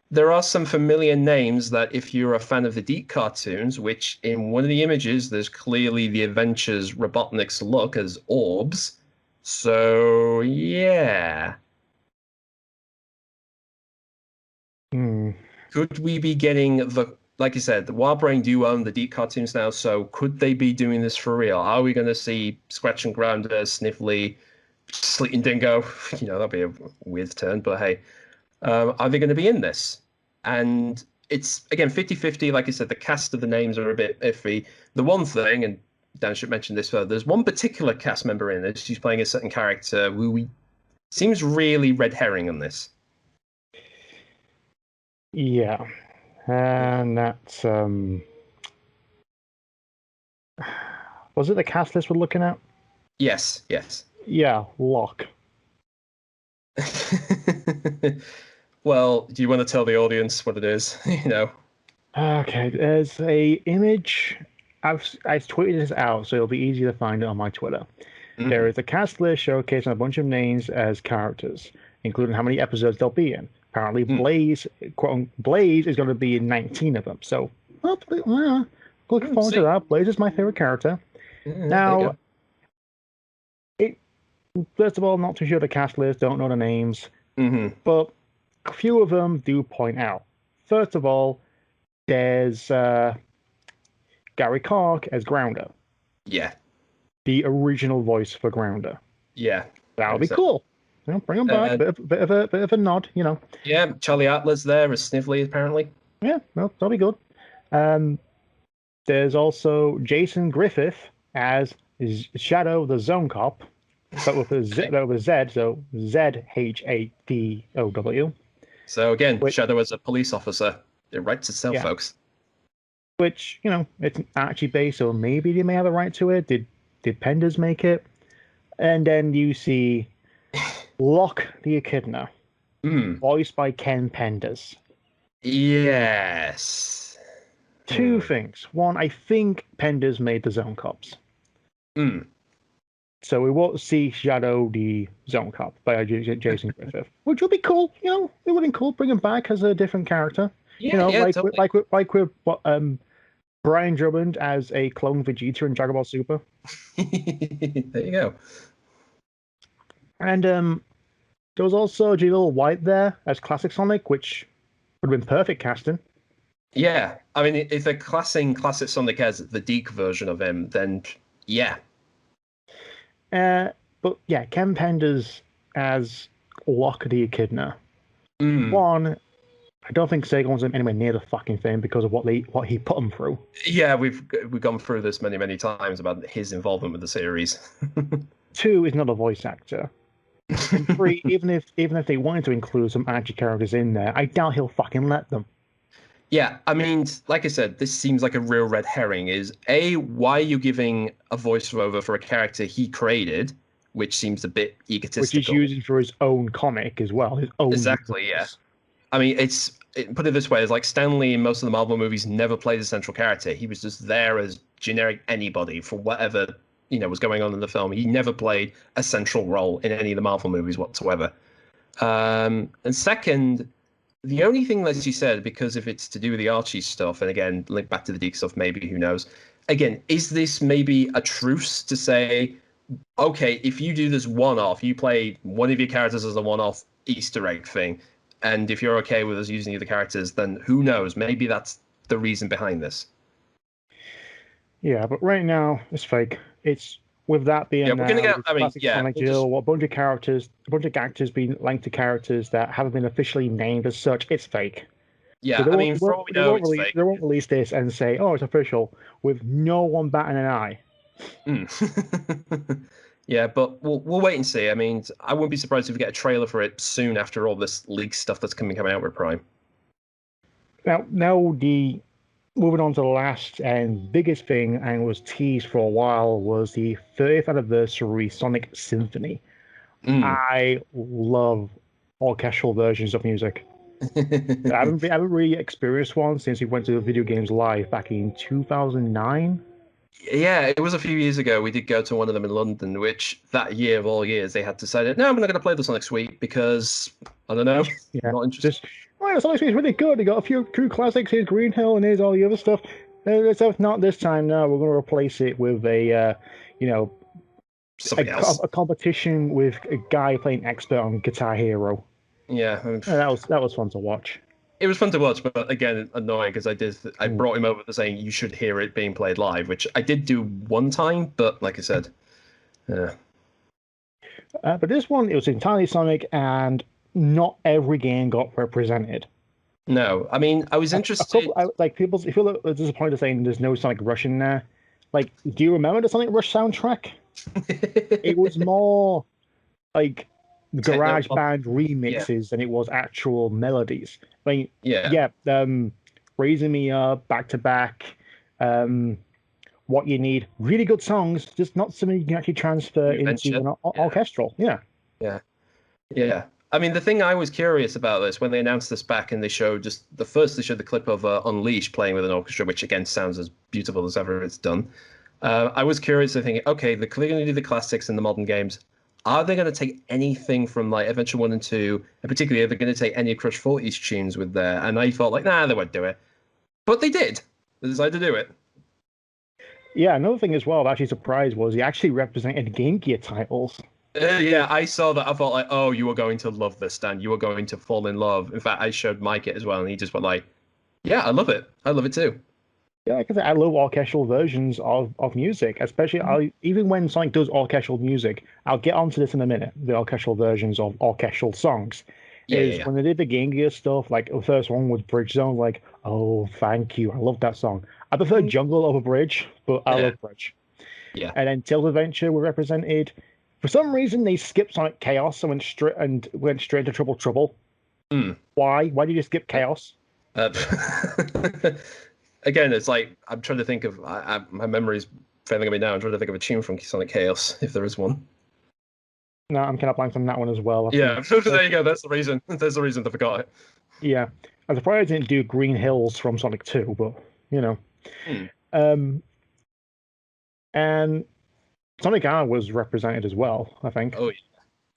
there are some familiar names that if you're a fan of the Deke cartoons, which in one of the images, there's clearly the Adventures Robotnik's look as orbs. So, yeah. Could we be getting like you said, the Wildbrain do own the Deke cartoons now, so could they be doing this for real? Are we going to see Scratch and Grounder, Sniffly, Sleeping Dingo? That'd be a weird turn, but hey. Are they going to be in this? And it's, again, 50-50. Like I said, the cast of the names are a bit iffy. The one thing, and Dan should mention this further, there's one particular cast member in this who's playing a certain character who seems really red herring on this. Yeah. And that's... Was it the cast list we're looking at? Yes. Yeah, Locke. Well, do you want to tell the audience what it is? Okay, there's a image. I've tweeted this out, so it'll be easy to find it on my Twitter. Mm-hmm. There is a cast list showcasing a bunch of names as characters, including how many episodes they'll be in. Apparently, Blaze, Blaze is going to be in 19 of them. So, looking forward to that. Blaze is my favorite character. Now, first of all, not too sure the cast list, don't know the names, but a few of them do point out. First of all, there's Gary Clark as Grounder. Yeah. The original voice for Grounder. Yeah. That would be cool. Bring him back. Bit of a nod, Yeah, Charlie Atlas there as Sniffly, apparently. Yeah, well, that'll be good. There's also Jason Griffith as Shadow the Zone Cop, but with a Z, so ZHADOW. So again, Shadow as a police officer. It writes itself, folks. Which, it's actually based, so maybe they may have a right to it. Did Penders make it? And then you see Locke the Echidna, voiced by Ken Penders. Yes. Two things. One, I think Penders made the Zone Cops. So we won't see Shadow the Zone Cop by Jason Griffith, which would be cool. It would be cool. Bring him back as a different character. Totally. like with Brian Drummond as a clone Vegeta in Dragon Ball Super. There you go. And there was also Jaleel White there as Classic Sonic, which would have been perfect casting. Yeah, I mean, if they're classing Classic Sonic as the Deke version of him, then yeah. But yeah, Ken Penders as Locke the Echidna. One, I don't think Sega wants him anywhere near the fucking thing because of what he put him through. Yeah, we've gone through this many times about his involvement with the series. Two, is not a voice actor. And three, even if they wanted to include some action characters in there, I doubt he'll fucking let them. Yeah, I mean, like I said, this seems like a real red herring. Is A, why are you giving a voiceover for a character he created, which seems a bit egotistical. Which he's using for his own comic as well. His own exactly, universe. Yeah. I mean, put it this way, it's like Stan Lee in most of the Marvel movies never played a central character. He was just there as generic anybody for whatever, was going on in the film. He never played a central role in any of the Marvel movies whatsoever. And second, the only thing that you said, because if it's to do with the Archie stuff, and again, link back to the Deke stuff, maybe, who knows? Again, is this maybe a truce to say, okay, if you do this one-off, you play one of your characters as a one-off Easter egg thing, and if you're okay with us using the other characters, then who knows? Maybe that's the reason behind this. Yeah, but right now, it's fake. It's with that being we're gonna get. I mean, Sonic a bunch of characters, being linked to characters that haven't been officially named as such. It's fake. Yeah, so for all we know, it's fake. They won't release this and say, "Oh, it's official," with no one batting an eye. Yeah, but we'll wait and see. I mean, I wouldn't be surprised if we get a trailer for it soon after all this leak stuff that's coming out with Prime. Now the moving on to the last and biggest thing, and was teased for a while, was the 30th anniversary Sonic Symphony. Mm. I love orchestral versions of music. I haven't really experienced one since we went to Video Games Live back in 2009. Yeah, it was a few years ago. We did go to one of them in London, which that year of all years they had decided, no, I'm not going to play this next week because I don't know, Yeah, not interested. just well, Sonic Symphony's really good. They got a few true classics. Here's Green Hill, and here's all the other stuff. So not this time. No, we're going to replace it with you know, Something else. a competition with a guy playing expert on Guitar Hero. Yeah, That was fun to watch. it was fun to watch, but again, annoying because I Mm. brought him over to saying you should hear it being played live, which I did do one time, but like I said, yeah. But this one, it was entirely Sonic, and not every game got represented. No, I mean, I was A interested. couple, like people, if you're disappointed saying there's no Sonic Rush in there, like, do you remember the Sonic Rush soundtrack? It was more like Techno garage pop. band Yeah, remixes than it was actual melodies. I mean, yeah, yeah, Raising Me Up, Back to Back, um, What You Need, really good songs, just not something you can actually transfer New into Venture. an Yeah, orchestral. Yeah. yeah, yeah. I mean, the thing I was curious about this when they announced this back and they showed they showed the clip of Unleash playing with an orchestra, which again sounds as beautiful as ever it's done. I was curious to think, okay, they're clearly going to do the classics in the modern games. Are they going to take anything from like Adventure 1 and 2, and particularly are they going to take any of Crush 40's tunes with there? And I felt like, nah, they won't do it. But they did. They decided to do it. Yeah, another thing as well, I'm actually surprised was he actually represented Game Gear titles. Yeah, I saw that. I felt like, oh, you are going to love this, Dan. You are going to fall in love. In fact, I showed Mike it as well, and he just went like, yeah, I love it. I love it too. Yeah, like I said, I love orchestral versions of music, especially even when Sonic does orchestral music. I'll get onto this in a minute. The orchestral versions of orchestral songs Yeah, yeah, is yeah. when they did the Game Gear stuff. Like the first one was Bridge Zone. Like, oh, thank you, I love that song. I prefer Jungle over Bridge, but I Yeah, love Bridge. yeah. And then Tails Adventure were represented. For some reason, they skipped Sonic Chaos and went straight to Trouble Trouble. Mm. Why? Why did you skip Chaos? Uh, again, it's like I'm trying to think of my memory's failing me now. I'm trying to think of a tune from Sonic Chaos, if there is one. No, I'm kind of blank on that one as well. I Yeah, think. there you go. That's the reason. There's the reason I forgot it. Yeah, I'm surprised I didn't do Green Hills from Sonic 2, but you know. Hmm. Um, and Sonic R was represented as well, I think. Oh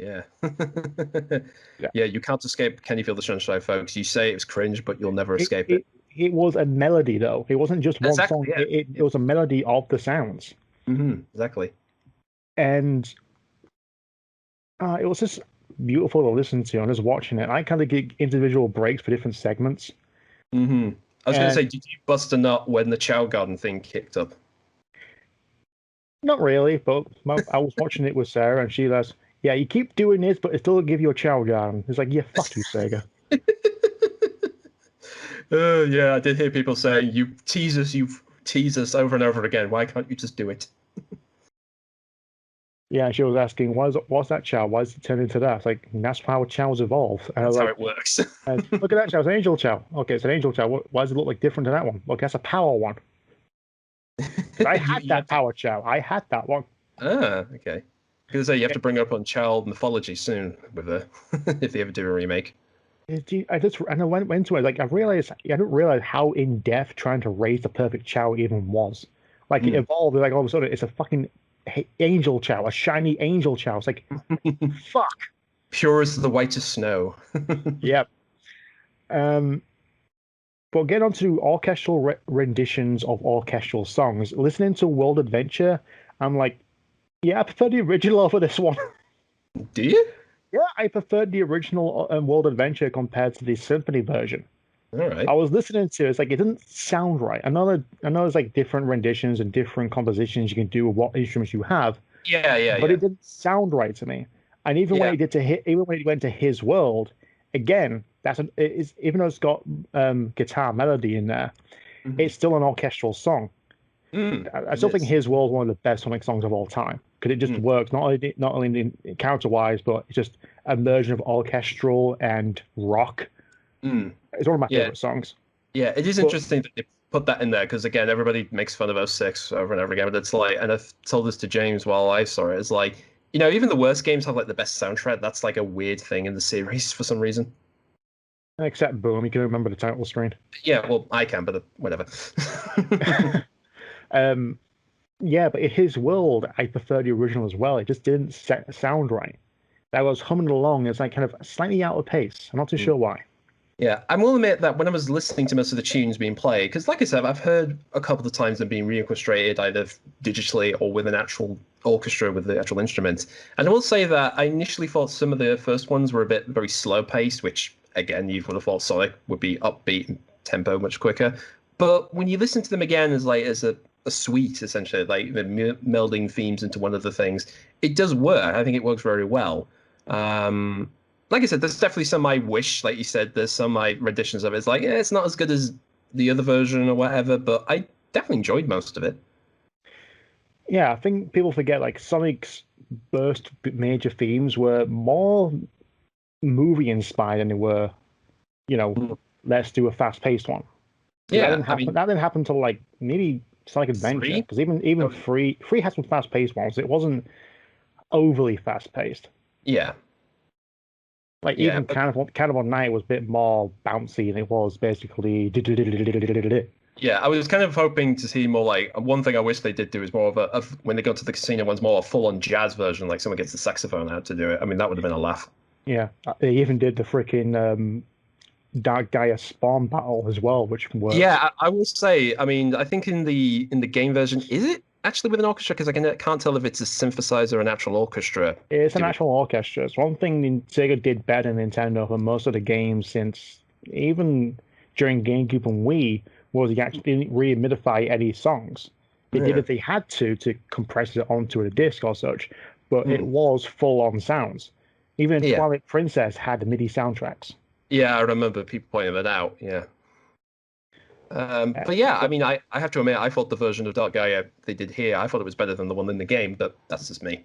yeah, yeah, Yeah. yeah. You can't escape Can You Feel the Sunshine, folks. You say it was cringe, but you'll never It, escape it. it it was a melody though. It wasn't just one Exactly. song. Yeah. It was a melody of the sounds, Exactly. and it was just beautiful to listen to. And just watching it, I kind of get individual breaks for different segments. I was going to say, And did you bust a nut when the Chow Garden thing kicked up? not really, but I was watching it with Sarah, and she goes, "Yeah, you keep doing this, but it still give you a chow garden." It's like, yeah, fuck you, Sega. Yeah, I did hear people saying, you tease us over and over again. Why can't you just do it? Yeah, she was asking, what's that chow? Why does it turn into that? It's like, that's how chows evolve. And I was That's how like, it works. look at that chow. It's an angel chow. Okay, it's an angel chow. Why does it look like different to that one? Look, that's a power one. Because I had You that have to, power chow. I had that one. okay. Because you have to bring it up on child mythology soon with if they ever do a remake. And I went to it. Like, I didn't realize how in depth trying to raise the perfect chow even was. Like, it evolved. Like, all of a sudden, it's a fucking angel chow, a shiny angel chow. It's like, fuck. Pure as the whitest snow. Yep. But get onto orchestral renditions of orchestral songs. Listening to World Adventure, I'm like, yeah, I prefer the original over this one. Do you? Yeah, I preferred the original World Adventure compared to the Symphony version. All right. I was listening to it, it's like it didn't sound right. I know there's like different renditions and different compositions you can do with what instruments you have, but Yeah. it didn't sound right to me. And even when Yeah. it did even when it went to his world, again, even though it's got guitar melody in there, it's still an orchestral song. I still think his world is one of the best Sonic songs of all time because it just works not only in character wise, but it's just a merging of orchestral and rock. It's one of my favorite songs. Yeah, it is But interesting that they put that in there because again, everybody makes fun of '06 over and over again. But it's like, and I've told this to James while I saw it. It's like, even the worst games have like the best soundtrack. That's like a weird thing in the series for some reason. except Boom, you can remember the title screen. Yeah, well, I can, but whatever. um, yeah, but in his world, I prefer the original as well. It just didn't sound right. That was humming along. It's like kind of slightly out of pace. I'm not too sure why. Yeah, I will admit that when I was listening to most of the tunes being played, because like I said, I've heard a couple of times them being reorchestrated either digitally or with an actual orchestra with the actual instruments. And I will say that I initially thought some of the first ones were a bit very slow paced, which again, you would have thought Sonic would be upbeat and tempo much quicker. But when you listen to them again as a suite, essentially, like the melding themes into one of the things, it does work. I think it works very well. Like I said, there's definitely some I wish, like you said, there's some renditions of it. It's like, yeah, it's not as good as the other version or whatever, but I definitely enjoyed most of it. Yeah, I think people forget like Sonic's first major themes were more movie inspired than they were, you know, Mm. let's do a fast paced one. That Yeah, didn't happen. That didn't happen till like maybe Sonic Adventure. three. Because even Oh, three had some fast paced ones. It wasn't overly fast paced. yeah, Like yeah, even Cannibal Night was a bit more bouncy, and it was basically. yeah. I was kind of hoping to see more like one thing I wish they did do is more of when they go to the casino one's more a full on jazz version, like someone gets the saxophone out to do it. I mean, that would have been a laugh. Yeah, they even did the freaking Dark Gaia Spawn battle as well, which works. Yeah, I will say. I mean, I think in the game version, is it actually with an orchestra? Because I can't tell if it's a synthesizer or an actual orchestra. It's an actual orchestra. It's one thing Sega did better than Nintendo for most of the games since even during GameCube and Wii was they actually didn't re-humidify any songs. They did Yeah. if they had to compress it onto a disc or such, but it Hmm. was full-on sounds. Even Yeah. Twilight Princess had MIDI soundtracks. Yeah, I remember people pointing that out. Yeah. But yeah, I But mean, I have to admit, I thought the version of Dark Gaia they did here, I thought it was better than the one in the game, but that's just me.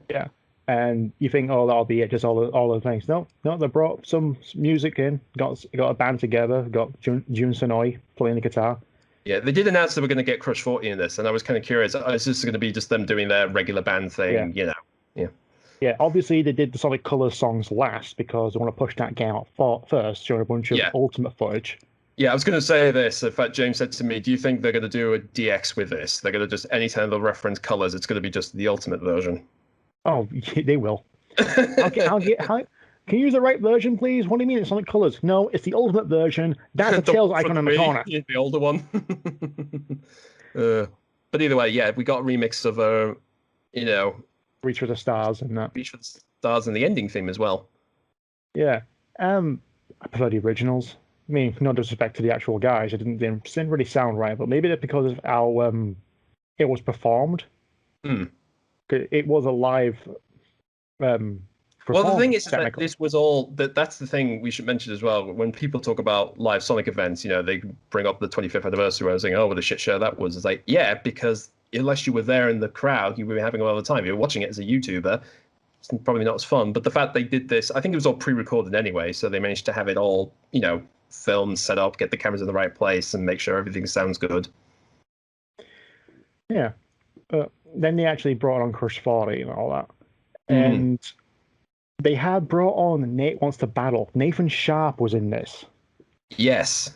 yeah, and you think, oh, that'll be it, just all the things. No, no, they brought some music in, got a band together, got Jun Sonoy playing the guitar. Yeah, they did announce they were going to get Crush 40 in this, and I was kind of curious. Is this going to be just them doing their regular band Yeah, thing? Yeah. yeah. Obviously, they did the Sonic Colors songs last because they want to push that game out first, showing a bunch of Yeah. Ultimate footage. Yeah, I was going to say this. In fact, James said to me, "Do you think they're going to do a DX with this? They're going to just anytime they'll reference colors, it's going to be just the ultimate version." Oh, they will. How, can you use the right version, please? What do you mean it's Sonic Colors? No, it's the Ultimate version. That's a The Tails one for icon in the Wii, corner. the older one. But either way, yeah, we got a remix of you know, Reach for the Stars and that. Beach for the Stars and the ending theme as well. Yeah. I prefer the originals. I mean, no disrespect to the actual guys, they didn't really sound right, but maybe that's because of how it was performed. Hmm. It was a live Well, the thing is performance, that technically. this was all that's the thing we should mention as well. When people talk about live Sonic events, they bring up the 25th anniversary where I was saying, oh, what a shit show that was. It's like, yeah, because unless you were there in the crowd, you were having a lot of time. You were watching it as a YouTuber. It's probably not as fun. But the fact they did this, I think it was all pre-recorded anyway, so they managed to have it all, filmed, set up, get the cameras in the right place, and make sure everything sounds good. Yeah. Then they actually brought on Crush 40 and all that. Mm. And they had brought on Nate Wants to Battle. Nathan Sharp was in this. Yes.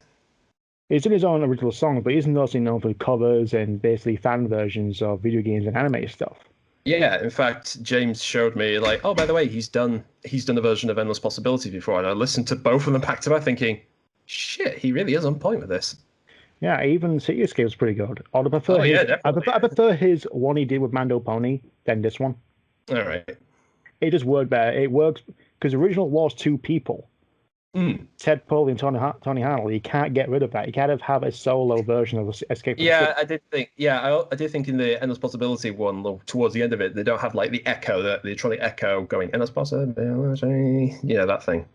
He's in his own original songs, but he's mostly known for covers and basically fan versions of video games and anime stuff. Yeah, in fact, James showed me like, oh, by the way, he's done a version of Endless Possibility before, and I listened to both of them back to back, thinking, shit, he really is on point with this. Yeah, even Cityscape was pretty good. I prefer Oh yeah, his. definitely. I prefer his one he did with Mando Pony than this one. All right. It just worked better. It works because the original was two people, Ted Poley and Tony Harnell. You can't get rid of that. You can't have a solo version of Escape from the Yeah, City. I did think. Yeah, I did think in the Endless Possibility one, towards the end of it, they don't have like the echo, the electronic echo going Endless Possibility. Yeah, that thing.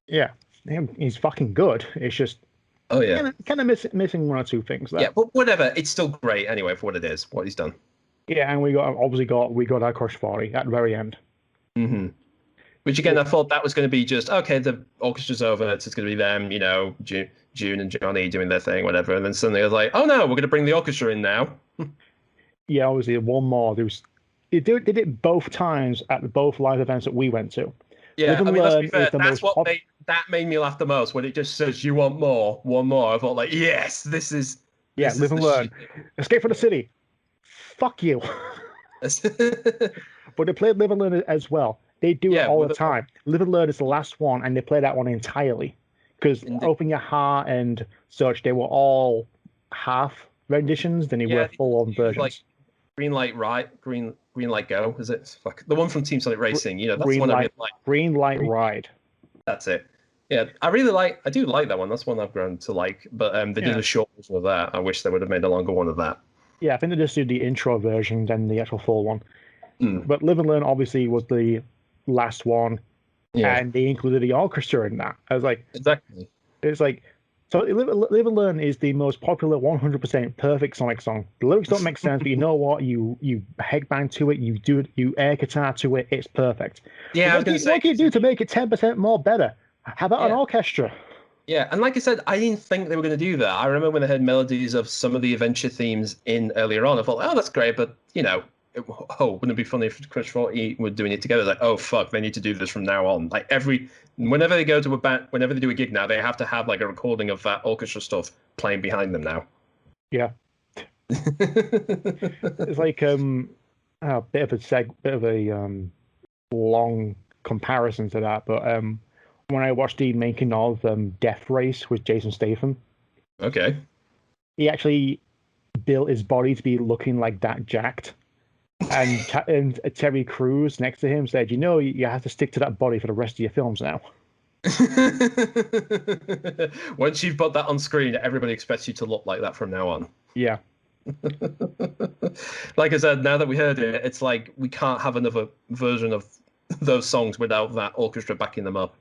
Yeah, he's fucking good. It's just Oh yeah. kind of missing one or two things there. Yeah, but whatever. It's still great anyway for what it is, what he's done. Yeah, and we got our Crush 40 at the very end. Mm-hmm. Which again, I thought that was going to be just okay. The orchestra's over. It's just going to be them, June and Johnny doing their thing, whatever. And then suddenly I was like, oh no, we're going to bring the orchestra in now. Yeah, obviously one more. They did it both times at both live events that we went to. Yeah, I mean, let's be fair. That's what made me laugh the most when it just says you want more, one more. I thought like, yes, this is. Yeah, live and learn. Escape from the city. Fuck you. But they played Live and Learn as well. They do it all the time. Live and Learn is the last one, and they play that one entirely. Because Open Your Heart and such, they were all half renditions, then they were full-on versions. Like Green Light Go, is it? Fuck. The one from Team Sonic Racing, that's Green the one Light, I really like. Green Light Ride. That's it. Yeah, I do like that one. That's one I've grown to like. But they did a short version of that. I wish they would have made a longer one of that. Yeah, I think they just did the intro version than the actual full one. But Live and Learn obviously was the last one, and they included the orchestra in that. I was like, exactly. It's like, so Live and Learn is the most popular 100% perfect Sonic song. The lyrics don't make sense, but you know what? You headbang to it, you air guitar to it. It's perfect. Yeah, what can you do to make it 10% more better? How about an orchestra? Yeah, and like I said, I didn't think they were going to do that. I remember when they heard melodies of some of the adventure themes in earlier on. I thought, oh, that's great, but wouldn't it be funny if Crush 40 were doing it together? Like, oh fuck, they need to do this from now on. Like whenever they go to whenever they do a gig now, they have to have like a recording of that orchestra stuff playing behind them now. Yeah, it's like a bit of a long comparison to that, but when I watched the making of Death Race with Jason Statham, okay, he actually built his body to be looking like that jacked. And Terry Crews next to him said, you have to stick to that body for the rest of your films now. Once you've put that on screen, everybody expects you to look like that from now on. Yeah. Like I said, now that we heard it, it's like we can't have another version of those songs without that orchestra backing them up.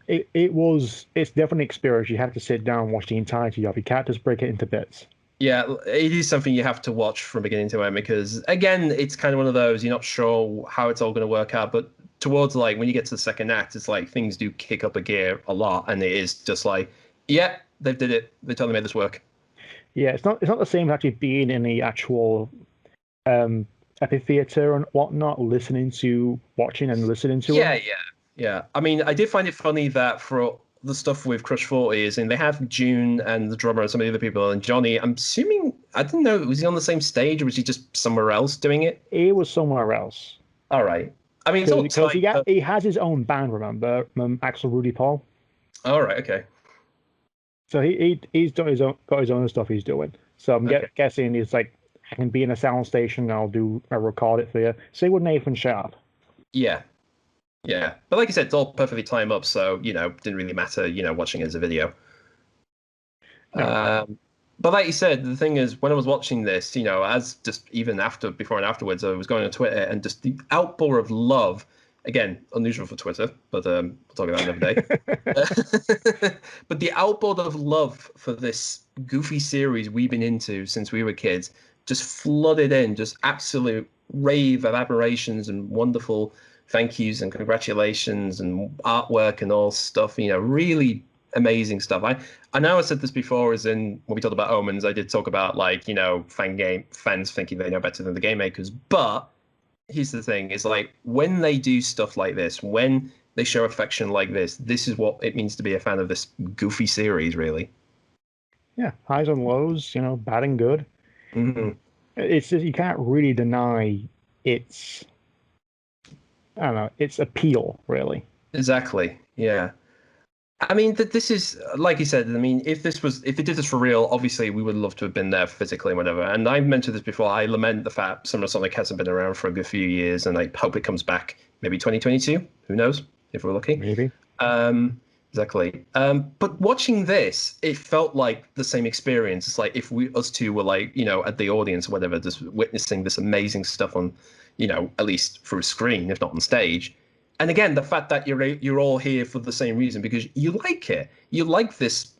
It's definitely an experience. You have to sit down and watch the entirety of it. You can't just break it into bits. Yeah, it is something you have to watch from beginning to end because, again, it's kind of one of those, you're not sure how it's all going to work out, but towards, like, when you get to the second act, it's like things do kick up a gear a lot, and it is just like, yeah, they did it. They totally made this work. Yeah, it's not the same as actually being in the actual amphitheater and whatnot, watching and listening to it. Yeah. I mean, I did find it funny that for the stuff with Crush 40 is, and they have June and the drummer and some of the other people, and Johnny, I'm assuming, I didn't know, was he on the same stage or was he just somewhere else doing it? He was somewhere else. All right. I mean, because he has his own band, remember? Axel Rudy Paul. All right, okay. So he's got his own stuff he's doing. So I'm guessing he's like, I can be in a sound station, I'll record it for you. Same with Nathan Sharp. Yeah, but like you said, it's all perfectly timed up, so, didn't really matter, watching it as a video. No. But like you said, the thing is, when I was watching this, as just even before and afterwards, I was going on Twitter, and just the outpour of love, again, unusual for Twitter, but we'll talk about it another day. But the outpour of love for this goofy series we've been into since we were kids just flooded in, just absolute rave of admirations and wonderful thank yous and congratulations and artwork and all stuff, really amazing stuff. I know I said this before, as in when we talked about Omens, I did talk about fans thinking they know better than the game makers. But here's the thing, is like when they do stuff like this, when they show affection like this is what it means to be a fan of this goofy series, really. Yeah, highs and lows, bad and good. Mm-hmm. It's just, you can't really deny its appeal, really. Exactly. Yeah. I mean, this is, like you said, I mean, if it did this for real, obviously we would love to have been there physically and whatever. And I've mentioned this before. I lament the fact Summer Sonic hasn't been around for a good few years, and I hope it comes back maybe 2022. Who knows, if we're lucky. Maybe. Exactly. But watching this, it felt like the same experience. It's like if us two were like, at the audience or whatever, just witnessing this amazing stuff on, at least through a screen, if not on stage. And again, the fact that you're all here for the same reason, because you like it. You like this,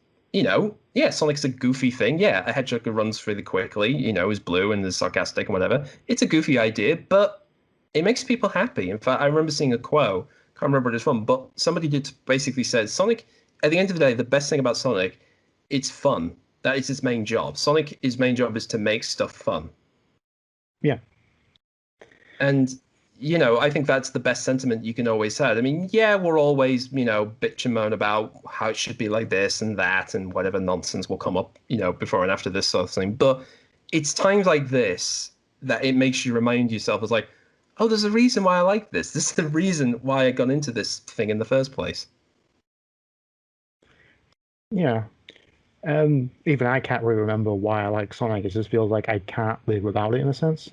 Sonic's a goofy thing. Yeah, a hedgehog who runs really quickly, is blue and is sarcastic and whatever. It's a goofy idea, but it makes people happy. In fact, I remember seeing a quote, can't remember what it's from, but somebody did basically said Sonic, at the end of the day, the best thing about Sonic, it's fun. That is his main job. Sonic, his main job is to make stuff fun. Yeah. And, you know, I think that's the best sentiment you can always have. I mean, yeah, we're always, you know, bitch and moan about how it should be like this and that and whatever nonsense will come up, you know, before and after this sort of thing. But it's times like this that it makes you remind yourself, as like, oh, there's a reason why I like this. This is the reason why I got into this thing in the first place. Yeah. Even I can't really remember why I like Sonic. It just feels like I can't live without it in a sense.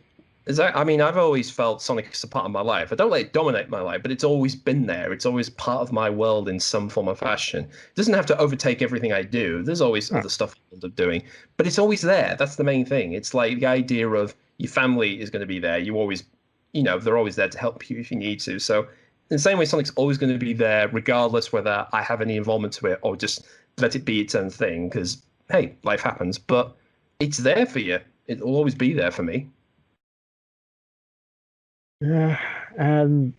I mean, I've always felt Sonic is a part of my life. I don't let it dominate my life, but it's always been there. It's always part of my world in some form or fashion. It doesn't have to overtake everything I do. There's always other stuff I end up doing, but it's always there. That's the main thing. It's like the idea of your family is going to be there. You always, you know, they're always there to help you if you need to. So, in the same way, Sonic's always going to be there, regardless whether I have any involvement to it or just let it be its own thing. Because hey, life happens, but it's there for you. It'll always be there for me. Yeah, and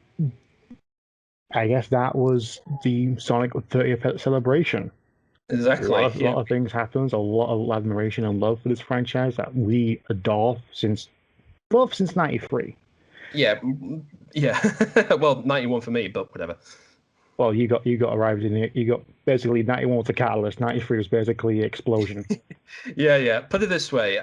I guess that was the Sonic 30th celebration. Exactly. A lot of things happens. A lot of admiration and love for this franchise that we adore since '93. Yeah, yeah. Well, 91 for me, but whatever. Well, you got arrived in it. You got basically 91 was the catalyst. 93 was basically the explosion. Yeah. Put it this way.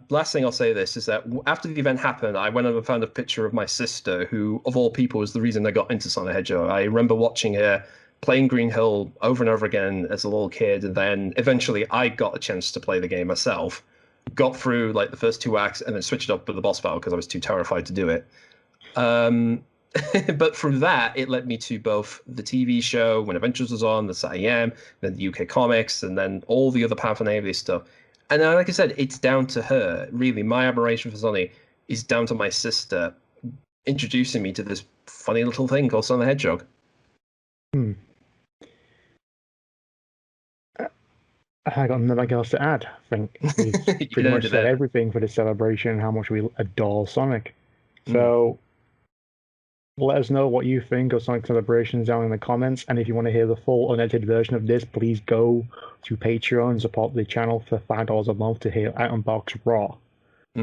Last thing I'll say this is that after the event happened, I went and found a picture of my sister, who, of all people, was the reason I got into Sonic the Hedgehog. I remember watching her playing Green Hill over and over again as a little kid, and then eventually I got a chance to play the game myself. Got through like the first 2 acts, and then switched up with the boss battle because I was too terrified to do it. But from that, it led me to both the TV show when Adventures was on, the SAM, then the UK comics, and then all the other paraphernalia stuff. And like I said, it's down to her. Really, my admiration for Sonic is down to my sister introducing me to this funny little thing called Sonic the Hedgehog. Hmm. I got nothing else to add. I think we've pretty much said everything for this celebration, how much we adore Sonic. So let us know what you think of Sonic Celebrations down in the comments. And if you want to hear the full unedited version of this, please go to Patreon and support the channel for $5 a month to hear Out and Box Raw.